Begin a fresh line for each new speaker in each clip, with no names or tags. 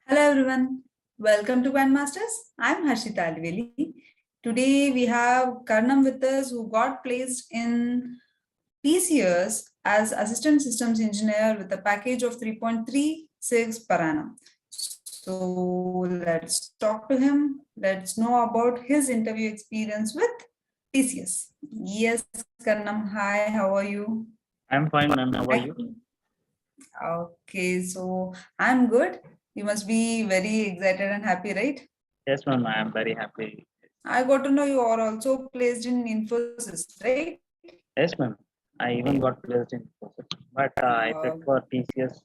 Hello everyone, welcome to Grandmasters. I'm Harshita Alveli. Today we have Karnam with us who got placed in TCS as Assistant Systems Engineer with a package of 3.36 per annum. So let's talk to him. Let's know about his interview experience with TCS. Yes, Karnam, hi, how are you?
I'm fine, ma'am. How are you?
Okay, so I'm good. You must be very excited and happy, right?
Yes, ma'am. I am very happy.
I got to know you are also placed in Infosys, right?
Yes, ma'am. I even got placed in process, but I
Uh,
prefer TCS.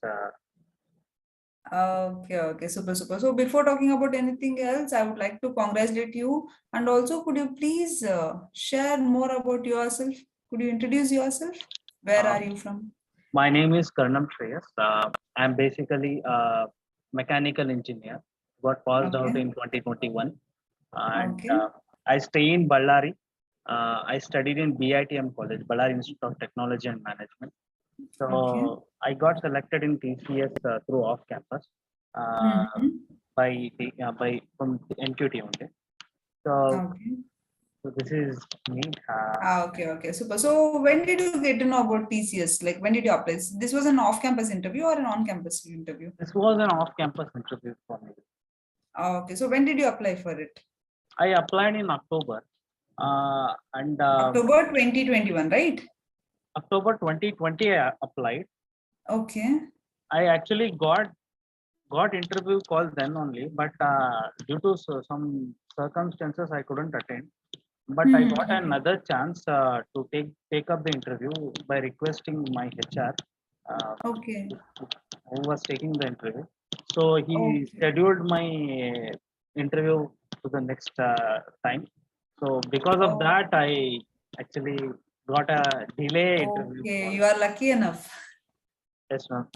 okay, super, super. So before talking about anything else, I would like to congratulate you. And also, could you please share more about yourself? Could you introduce yourself? Where
Uh,
are you from?
my name is Karnam Shreyas. I'm basically a mechanical engineer. Got passed out
Okay,
in 2021, and
okay,
I stay in Ballari. I studied in BITM College, Ballari Institute of Technology and Management.
okay.
So I got selected in TCS through off campus
Mm-hmm.
by from NQT only. So,
Okay.
so this is me.
Okay, super. So when did you get to know about TCS? Like when did you apply? This was an off-campus interview or an on-campus interview?
This was an off-campus interview for me.
Okay, so when did you apply for it?
I applied in October, and
October 2021, right?
October 2020 I applied.
Okay.
I actually got interview call then only, but due to some circumstances I couldn't attend. But I got
Okay.
another chance to take up the interview by requesting my HR, uh,
Okay.
who was taking the interview. So he
Okay.
scheduled my interview to the next time. So because of
Oh,
that, I actually got a delay interview
okay.
call.
You are lucky enough.
Yes, ma'am.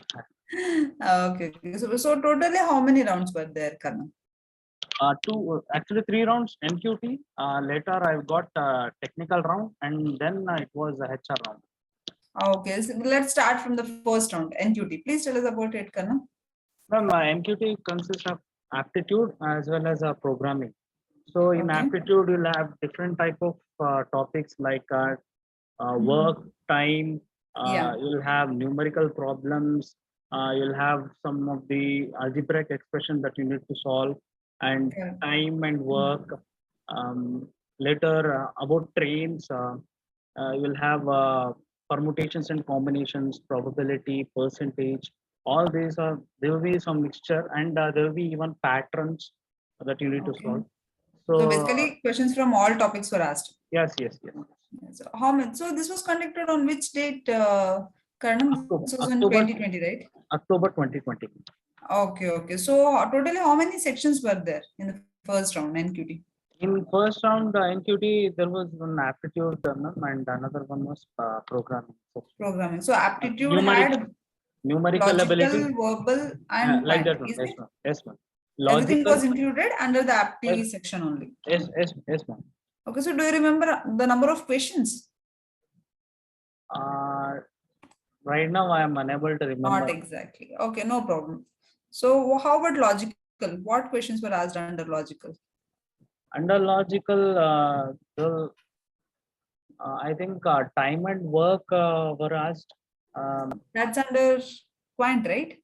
Okay. So totally how many rounds were there, Karna?
Two actually three rounds NQT. Later I got technical round, and then it was a HR round.
Okay. So let's start from the first round, NQT. Please tell us about it, Karna.
Ma'am, MQT consists of aptitude as well as programming. So in
Okay.
aptitude, you'll have different type of topics like work,
Mhm.
time.
Yeah.
You'll have numerical problems. You'll have some of the algebraic expression that you need to solve, and
Correct.
time and work. Um, Later about trains, you'll have permutations and combinations, probability, percentage. All these are there will be some mixture, and there will be even patterns that you need to
Okay.
solve.
So
So
basically, questions from all topics were asked.
yes.
So how many? So this was conducted on which date, Karnam?
October,
This was in
October,
2020, right?
October 2020.
Okay. So totally how many sections were there in the first round, NQT?
In first round NQT, there was one aptitude and another one was programming. So,
Programming. So aptitude
numeric,
had
numerical ability,
logical, verbal, and
like that
quant,
one.
is
Yes,
it?
ma'am. Yes, ma'am.
Everything
Logical.
was included under the
Yes,
apti section only.
yes, ma'am.
Okay, so do you remember the number of questions?
Uh, right now, I am unable to
Not
remember.
exactly. Okay, no problem. So how about logical? What questions were asked under logical?
Under logical, I think time and work were asked.
That's under quant, right?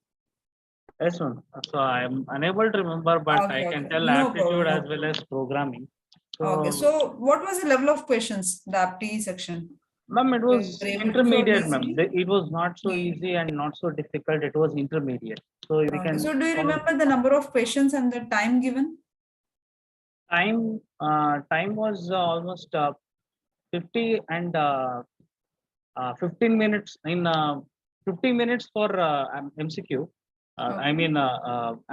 Yes, ma'am. So I am unable to remember, but I can
Okay.
tell
No problem,
aptitude
no
as well
problem.
as programming.
Okay,
So,
so what was the level of questions, the apti section?
ma'am, it
You
was
were able to solve
intermediate, ma'am.
easily?
It was not so
Medium.
easy and not so difficult. It was intermediate. So we
Okay,
can
so do you
solve
remember the number of questions and the time given?
time. Time was almost 50 and 15 minutes in 15 minutes for MCQ. I
Okay,
mean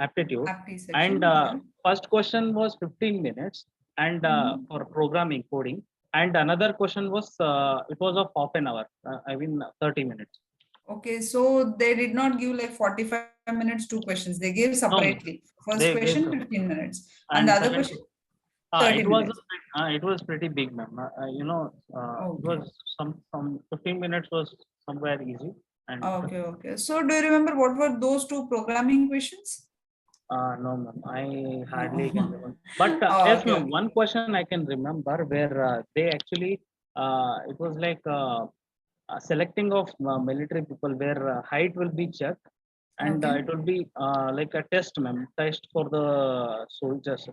aptitude.
apti
And
section, okay.
first question was 15 minutes, and
Mhm.
for programming coding. And another question was it was of half an hour. I mean 30 minutes.
Okay, so they did not give like 45 minutes, two questions. They gave
No, ma'am.
separately. First
They gave
question, 15 minutes. And the
and
other
second.
question, 30 minutes.
It was pretty big, ma'am. It
Okay.
was some 15 minutes was somewhere easy, and
Okay. So do you remember what were those two programming questions?
No, ma'am. I hardly can
No.
remember. But
Oh,
yes,
okay,
ma'am.
okay.
One question I can remember where they actually it was like selecting of military people where height will be checked, and
Okay.
it will be like a test, ma'am. Test for the soldiers, in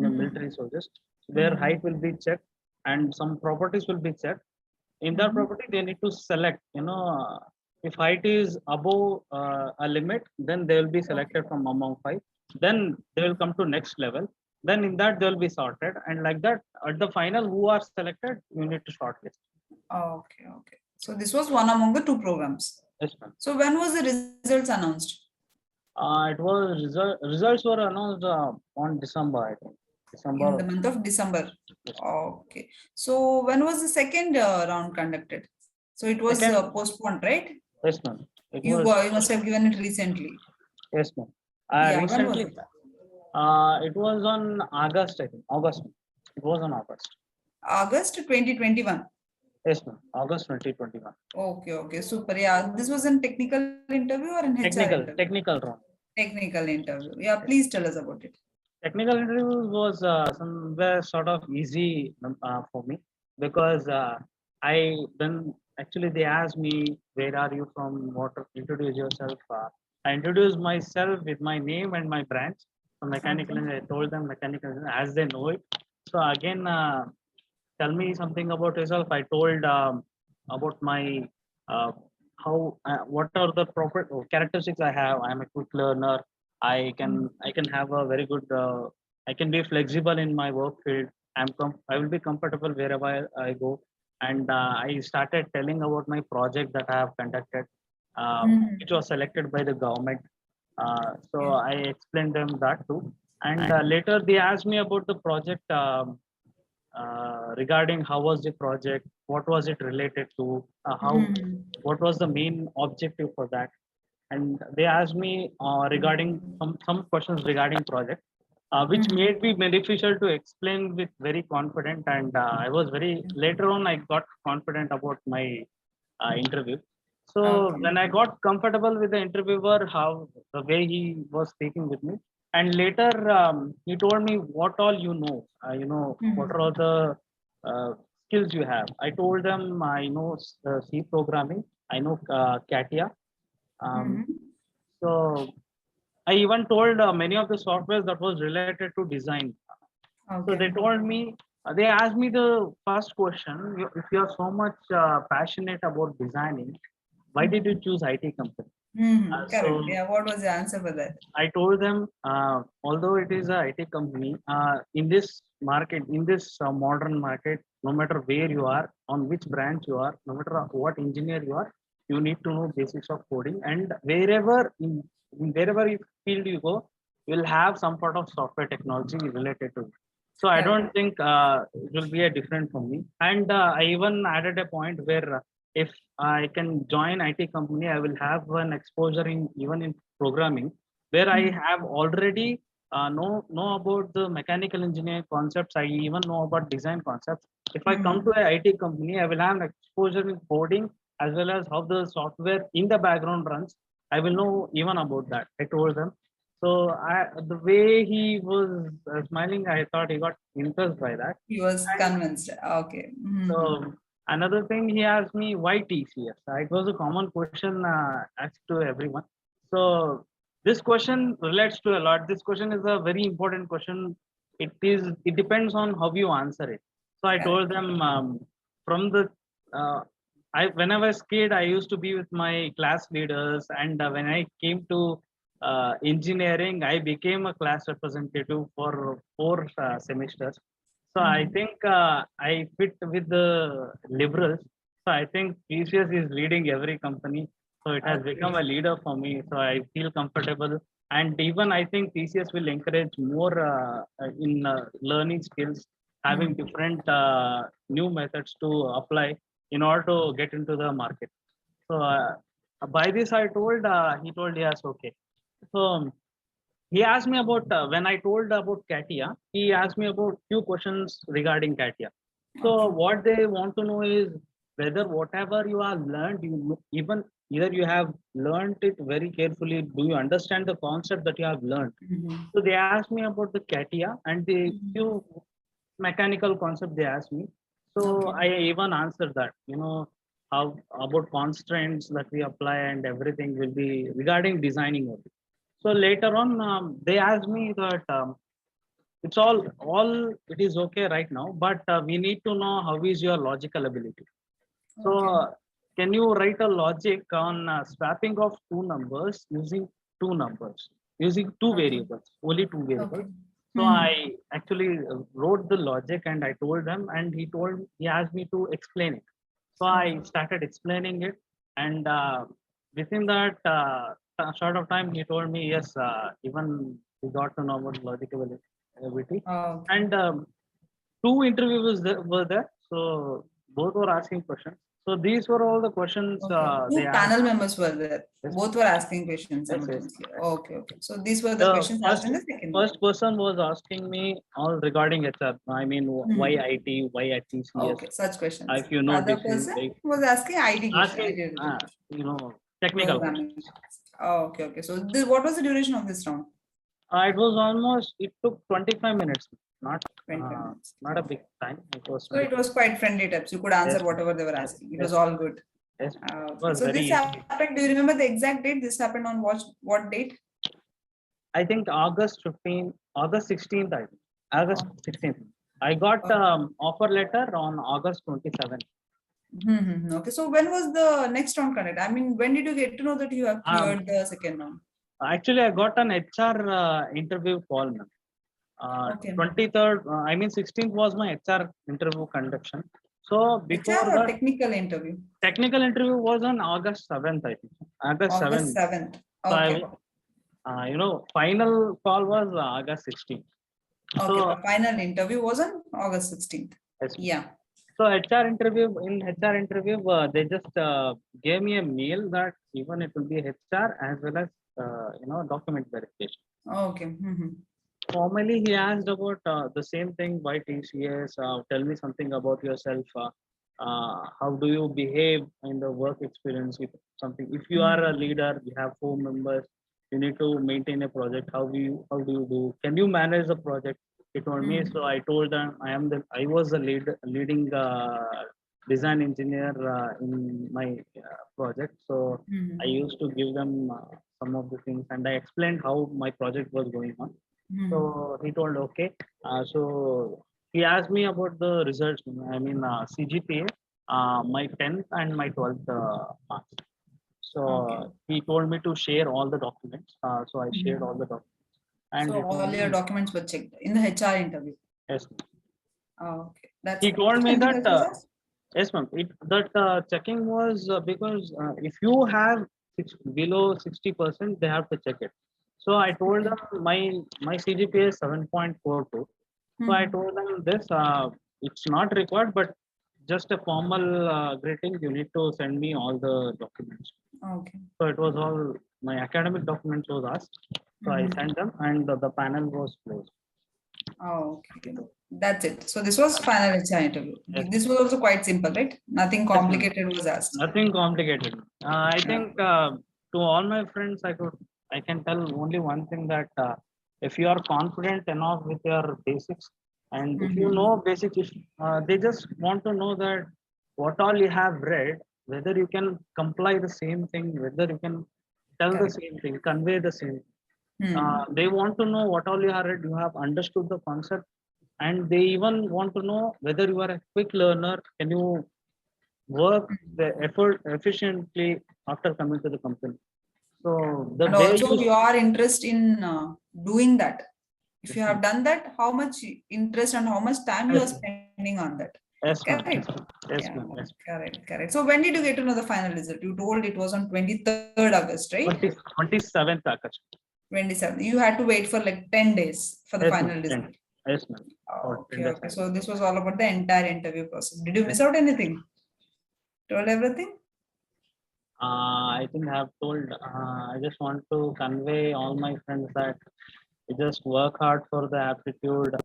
the
Mhm.
military soldiers, where
Mhm.
height will be checked and some properties will be checked. In that
Mhm.
property, they need to select. If height is above a limit, then they will be
Okay.
selected from among five. Then they will come to next level. Then in that they will be sorted, and like that, at the final, who are selected, you need to shortlist.
Okay, okay. So this was one among the two programs.
Yes, ma'am.
So when was the results announced?
It was results were announced on December, I think.
In the
December.
month of December.
Yes, ma'am.
Okay. So when was the second round conducted? So it was
Second,
postponed, right?
yes, ma'am. It
You
was
got, you must have given it recently.
yes, ma'am.
Yeah, when was
Recently,
it?
it was on August, I think. August. It was on August.
August 2021.
Yes, ma'am. August 2021.
Okay, okay, super. Yeah, this was a technical interview or an HR interview?
Technical round.
Technical interview. Yeah,
Yes.
please tell us about it.
Technical interview was somewhere sort of easy for me because I then actually they asked me where are you from, what introduce yourself. I introduced myself with my name and my branch. So mechanical
Okay.
engineer, I told them mechanical engineer as they know it. So again, tell me something about yourself. I told about my uh, how what are the proper characteristics I have. I am a quick learner. I can have a very good. I can be flexible in my work field. I will be comfortable wherever I go. And I started telling about my project that I have conducted,
Mhm.
which was selected by the government. So
Okay.
I explained them that too. And later they asked me about the project. Regarding how was the project, what was it related to,
Mhm.
what was the main objective for that, and they asked me regarding some questions regarding project, which
Mhm.
made me beneficial to explain with very confident, and I was very later on I got confident about my interview. So
Okay.
when I got comfortable with the interviewer, how the way he was speaking with me, and later he told me what all you know, what
Mhm.
are all the skills you have. I told them I know C programming, I know CATIA. Um,
Mhm.
so I even told many of the softwares that was related to design. So
Okay.
they told me, they asked me the first question, if you are so much passionate about designing, why did you choose IT company?
Mhm. Correct.
So
Yeah. What was the answer for that?
I told them, although it is a IT company, in this market, in this modern market, no matter where you are, on which branch you are, no matter what engineer you are, you need to know basics of coding. And wherever field you go, you'll have some sort of software technology related to it. So I
Correct.
don't think it will be a different for me. And I even added a point where if I can join IT company, I will have an exposure in even in programming, where I
Mhm.
have already know about the mechanical engineering concepts. I even know about design concepts. If I come to
Mhm.
a IT company, I will have an exposure in coding as well as how the software in the background runs. I will know even about that. I told them. So the way he was smiling, I thought he got impressed by that.
He was
And
convinced. Okay. Mhm.
so another thing, he asked me why TCS. It was a common question asked to everyone. So this question relates to a lot. This question is a very important question. It depends on how you answer it. So I told
Correct.
them from the uh, I when I was kid, I used to be with my class leaders, and when I came to engineering, I became a class representative for 4 semesters. So I
Mhm.
think I fit with the liberals. So I think TCS is leading every company. So it has become a
Okay.
leader for me. So I feel comfortable. And even I think TCS will encourage more in learning skills, having
Mhm.
different new methods to apply in order to get into the market. So by this, he told yes, okay. So he asked me about when I told about Katia, he asked me about few questions regarding Katia. So
Okay.
what they want to know is whether whatever you have learned, either you have learned it very carefully. Do you understand the concept that you have learned?
Mhm.
So they asked me about the CATIA and the
Mhm.
few mechanical concept they asked me. So
Okay.
I even answered that, how about constraints that we apply and everything will be regarding designing of it. So later on, they asked me that it's all it is okay right now, but we need to know how is your logical ability. So
Okay.
can you write a logic on swapping of two numbers using two
Okay.
variables, only two
Okay.
variables. So
Mhm.
I actually wrote the logic and I told him, and he asked me to explain it. So I
Okay.
started explaining it, and within that short of time, he told me, yes, even we got to know about logical ability.
Okay.
And two interviewers were there, so both were asking questions. So these were all the questions
Okay.
they
Two
asked.
panel members were there.
Yes,
Both were asking questions
yes, yes.
simultaneously. Okay. Okay. So these were the
The
questions asked
first
in the second one.
first person was asking me all regarding HR. I mean, why
Mhm.
IT, why at TCS?
Okay. Such questions.
If you
The
know
other
this,
person
like
was asking ID question,
asking,
ID related question.
you know, technical
Programming.
questions.
Oh, okay. Okay. So this, what was the duration of this round?
It was almost. It took 25 minutes, not
25 minutes.
not a
Okay.
big time. It was
So it
25.
was quite friendly types. You could answer
Yes,
whatever they were
yes,
asking. It was
yes,
all good.
yes. It
Okay.
was
So
very
this
easy.
happened. Do you remember the exact date? This happened on what date?
I think August 15th, August 16th, I think. August
Oh,
16th. I got
okay.
offer letter on August 27th.
Okay. So when was the next round conducted? I mean, when did you get to know that you have
Um,
cleared the second round?
Actually, I got an HR interview call, ma'am.
Okay.
23rd, I mean 16th was my HR interview conduction. So before
HR or
that,
technical interview?
technical interview was on August 7th, I think. August
August
7th.
7th.
So
Okay.
final call was August 16th.
Okay.
So
But final interview was on August 16th.
yes,
Yeah.
so HR interview, they just gave me a mail that even it will be HR as well as document verification.
Okay.
Formally, he asked about the same thing. Why TCS? Tell me something about yourself. How do you behave in the work experience? If something, if you are a leader, you have 4 members, you need to maintain a project. How do you do? Can you manage the project? He told me. So I told them I was the leading design engineer in my project. So I used to give them some of the things, and I explained how my project was going on. So he told, okay. So he asked me about the results. I mean, CGPA, my 10th and my 12th marks.
Okay.
So he told me to share all the documents. So I shared all the documents. And
So
he told
all your
me,
documents were checked in the HR interview.
yes.
Okay. That's
He
fine.
told me
Anything
that,
else was asked?
yes, ma'am, that checking was because if you have below 60%, they have to check it. So I told them my CGPA is 7.42. So I told them this, it's not required, but just a formal greeting, you need to send me all the documents.
Okay.
So it was all my academic documents was asked. So I sent them and the panel was closed.
Okay. That's it. So this was final HR interview.
Yes,
This was also quite simple, right? Nothing
yes, ma'am.
complicated was asked.
Nothing complicated. I think to all my friends, I can tell only one thing that if you are confident enough with your basics, and if you know basics, if, they just want to know that what all you have read, whether you can comply the same thing, whether you can tell the
Correct.
same thing, convey the same.
Hmm.
They want to know what all you have read, you have understood the concept, and they even want to know whether you are a quick learner. Can you work the effort efficiently after coming to the company? So the
And
way
also
you
your interest in doing that. If
yes,
you
ma'am.
have done that, how much interest and how much time you are
Yes,
spending on that.
yes, ma'am. Yes,
Correct.
ma'am. Yes,
Yeah,
ma'am. Yes.
correct, correct. So when did you get to know the final result? You told it was on 23rd August, right?
27th Akash.
27th. You had to wait for like 10 days for the
Yes, ma'am.
final result.
Yes, ma'am. For 10
Okay,
days.
okay. So this was all about the entire interview process. Did you miss out anything? Told everything?
I think I have told. I just want to convey all my friends that you just work hard for the aptitude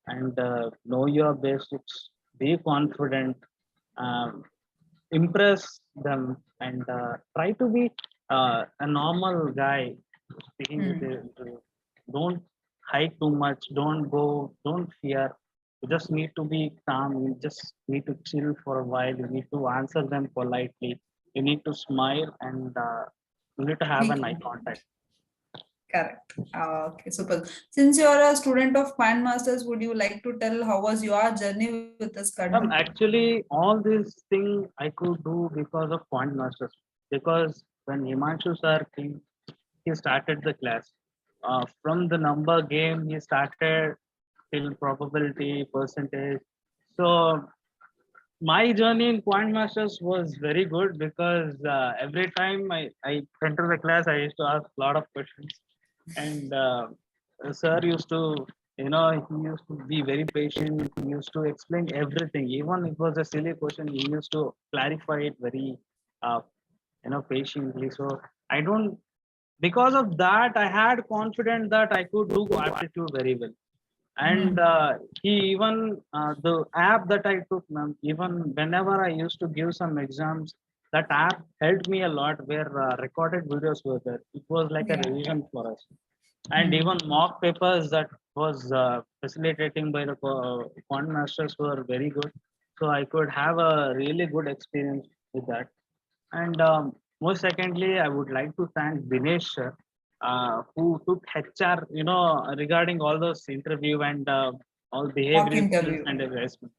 and know your basics. Be confident. Um, impress them and try to be a normal guy speaking with
Hmm.
you. Don't hide too much. Don't fear. You just need to be calm. You just need to chill for a while. You need to answer them politely. You need to smile and you need to have
Be
an eye
confident.
contact.
Correct. Okay, super. Since you are a student of Quant Masters, would you like to tell how was your journey with this Karnam?
Actually, all these things I could do because of Quant Masters. Because when Himanshu sir came, he started the class. From the number game, he started till probability, percentage. So my journey in Quant Masters was very good because every time I enter the class, I used to ask a lot of questions. And sir used to, he used to be very patient. He used to explain everything. Even if it was a silly question, he used to clarify it very, uh, patiently. So I don't, because of that, I had confidence that I could do aptitude very well. And
Hmm.
he even the app that I took, ma'am, even whenever I used to give some exams, that app helped me a lot, where recorded videos were there. It was like a
Yeah.
revision for us. And
Hmm.
even mock papers that was facilitating by the quant masters were very good. So I could have a really good experience with that. And most secondly, I would like to thank Dinesh, sir, who took HR, regarding all those interview and all
Mock
behavioral skills
interview.
and assessment.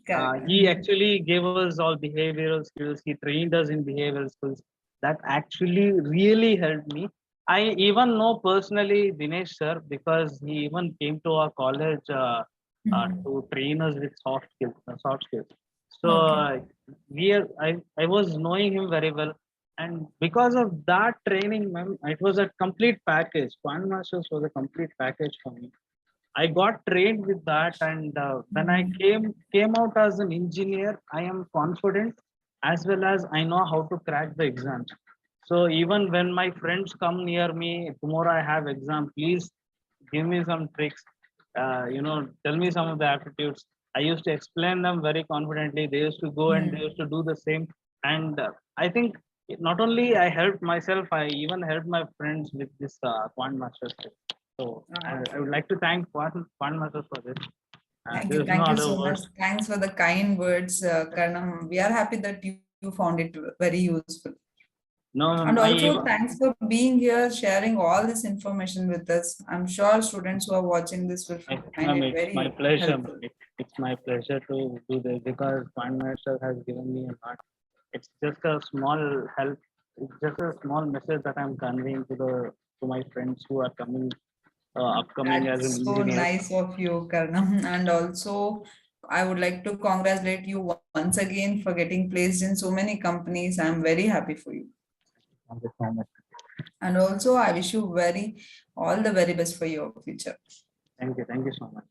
Correct.
He
Hmm.
actually gave us all behavioral skills. He trained us in behavioral skills. That actually really helped me. I even know personally Dinesh sir because he even came to our college
Hmm.
to train us with soft skills. Soft skills. So
Okay.
I was knowing him very well, and because of that training, ma'am, it was a complete package. Quant Masters was a complete package for me. I got trained with that, and when I
Hmm.
came out as an engineer, I am confident as well as I know how to crack the exams. So even when my friends come near me, tomorrow I have exam, please give me some tricks. Tell me some of the aptitudes. I used to explain them very confidently. They used to go and they
Hmm.
used to do the same. And I think not only I helped myself, I even helped my friends with this Quant Masters. So I
Okay.
would like to thank Quant Masters for this.
Thank you.
There's no
Thank you
other
so much.
words.
Thanks for the kind words, Karnam. We are happy that you found it very useful.
No,
And
I
also,
even,
thanks for being here, sharing all this information with us. I'm sure students who are watching this will find
ma'am,
it
it's my
very
pleasure.
helpful.
It's my pleasure to do this because Quant Masters has given me a lot. It's just a small help. It's just a small message that I'm conveying to my friends who are coming upcoming as an
That's so
engineer.
nice of you, Karnam. And also, I would like to congratulate you once again for getting placed in so many companies. I'm very happy for you.
Thank you so much.
And also, I wish you all the very best for your future.
Thank you. Thank you so much.